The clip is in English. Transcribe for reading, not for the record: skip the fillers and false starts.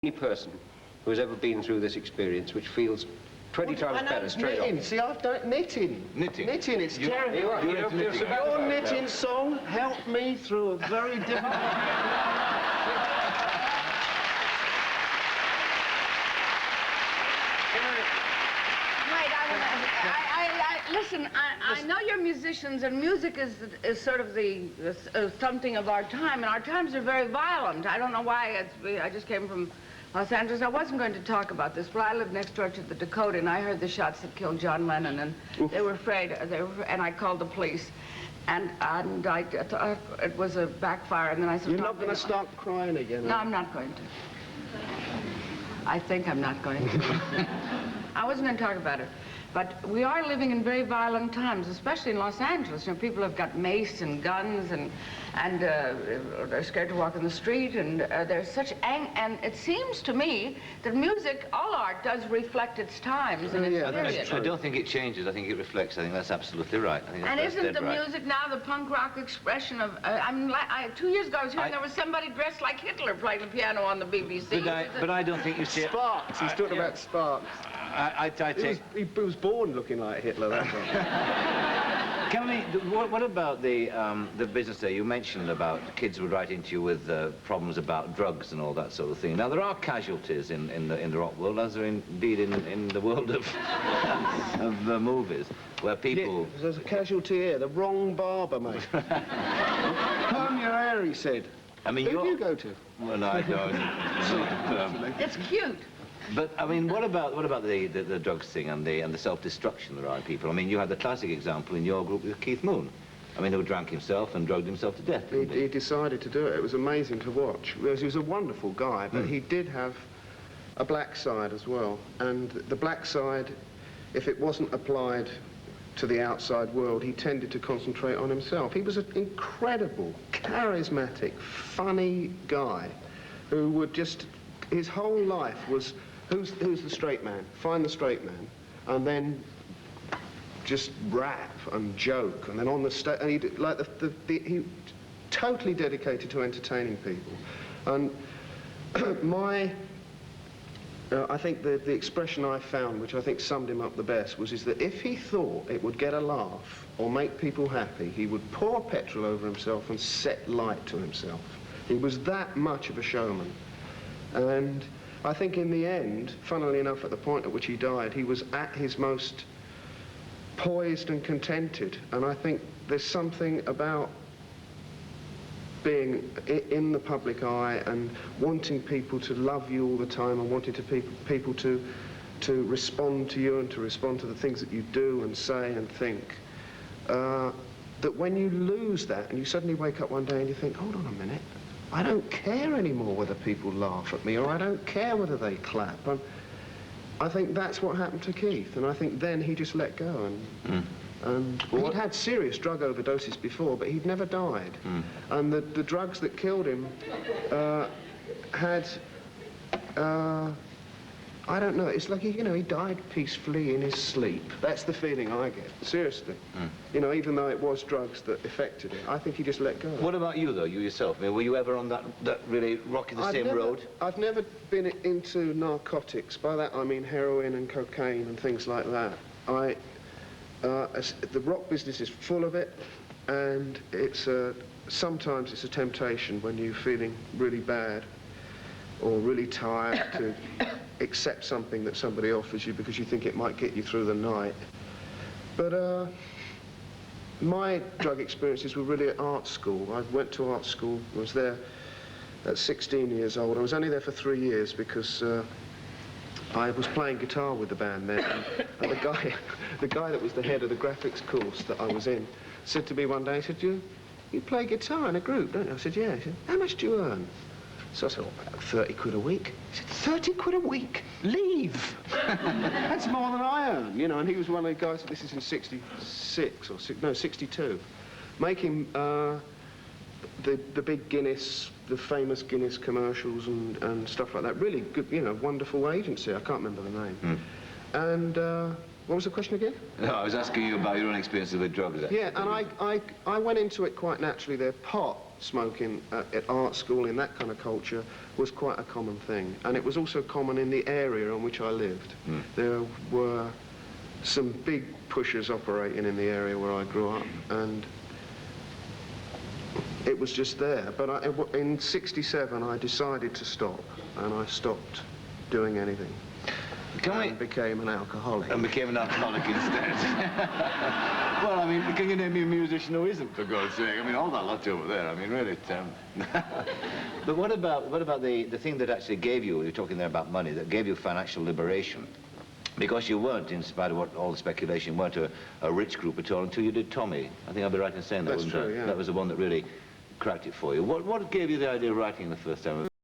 Any person who has ever been through this experience which feels 20 times better straight off. See, I've done knitting. Knitting? Knitting, it's terrible. Your knitting song helped me through a very difficult... Listen, I know you're musicians, and music is sort of the something of our time, and our times are very violent. I don't know why. I just came from Los Angeles. I wasn't going to talk about this, but I live next door to the Dakota, and I heard the shots that killed John Lennon, and they were afraid. And I called the police, and I thought it was a backfire. And then I said, "You're not going to start crying again?" No, I'm not going to. I think I'm not going to. I wasn't going to talk about it. But we are living in very violent times, especially in Los Angeles. You know, people have got mace and guns, and they're scared to walk in the street, and there's such and it seems to me that music, all art, does reflect its times and its period. I don't think it changes. I think it reflects. I think that's absolutely right. I think and that's isn't the right. music now the punk rock expression of? I mean, 2 years ago I was hearing there was somebody dressed like Hitler playing the piano on the BBC. But I don't think you see it. Sparks. He's talking about Sparks. He was born looking like Hitler, that's right. Can we, what about the business there? You mentioned about kids would write into you with problems about drugs and all that sort of thing. Now, there are casualties in the rock world, as there indeed in the world of movies, where people... Yeah, there's a casualty here, the wrong barber, mate. Comb your hair, he said. I mean, who do you go to? Well, I don't. It's cute. But I mean, what about the drugs thing and the self-destruction there are in people? I mean, you had the classic example in your group with Keith Moon. I mean, who drank himself and drugged himself to death. He decided to do it. It was amazing to watch. He was a wonderful guy, but he did have a black side as well. And the black side, if it wasn't applied to the outside world, he tended to concentrate on himself. He was an incredible, charismatic, funny guy who would just... His whole life was... Who's the straight man? Find the straight man, and then just rap and joke, and then on the stage, and he totally dedicated to entertaining people. And I think the expression I found, which I think summed him up the best, is that if he thought it would get a laugh or make people happy, he would pour petrol over himself and set light to himself. He was that much of a showman, and I think in the end, funnily enough, at the point at which he died, he was at his most poised and contented. And I think there's something about being in the public eye and wanting people to love you all the time and wanting people to respond to you and to respond to the things that you do and say and think. That when you lose that and you suddenly wake up one day and you think, hold on a minute, I don't care anymore whether people laugh at me, or I don't care whether they clap. I think that's what happened to Keith, and I think then he just let go. And he'd had serious drug overdoses before, but he'd never died. And the drugs that killed him had... I don't know, it's like, you know, he died peacefully in his sleep. That's the feeling I get, seriously. You know, even though it was drugs that affected it, I think he just let go. What about you, though, you yourself? I mean, were you ever on that really rocky the same road? I've never been into narcotics. By that I mean heroin and cocaine and things like that. The rock business is full of it, and sometimes it's a temptation when you're feeling really bad or really tired to accept something that somebody offers you because you think it might get you through the night. But my drug experiences were really at art school. I went to art school, was there at 16 years old. I was only there for 3 years because I was playing guitar with the band there, and the guy that was the head of the graphics course that I was in said to me one day, he said, you play guitar in a group, don't you? I said, yeah. He said, how much do you earn? So I said, oh, about 30 quid a week. He said, 30 quid a week? Leave! That's more than I earn, you know, and he was one of the guys, this is in 66 or, no, 62, making the big Guinness, the famous Guinness commercials and stuff like that. Really good, you know, wonderful agency. I can't remember the name. And What was the question again? No, I was asking you about your own experiences with drugs. Yeah, and I went into it quite naturally there. Pot smoking at art school, in that kind of culture, was quite a common thing. And it was also common in the area in which I lived. There were some big pushers operating in the area where I grew up, and it was just there. But in '67, I decided to stop, and I stopped doing anything. And became an alcoholic. And became an alcoholic instead. Well, I mean, can you name me a musician who isn't, for God's sake? I mean, all that lot over there, I mean, really. But what about the thing that actually gave you, you're talking there about money, that gave you financial liberation? Because you weren't, in spite of all the speculation, you weren't a rich group at all until you did Tommy. I think I'll be right in saying that. That's true, yeah. That was the one that really cracked it for you. What gave you the idea of writing the first time?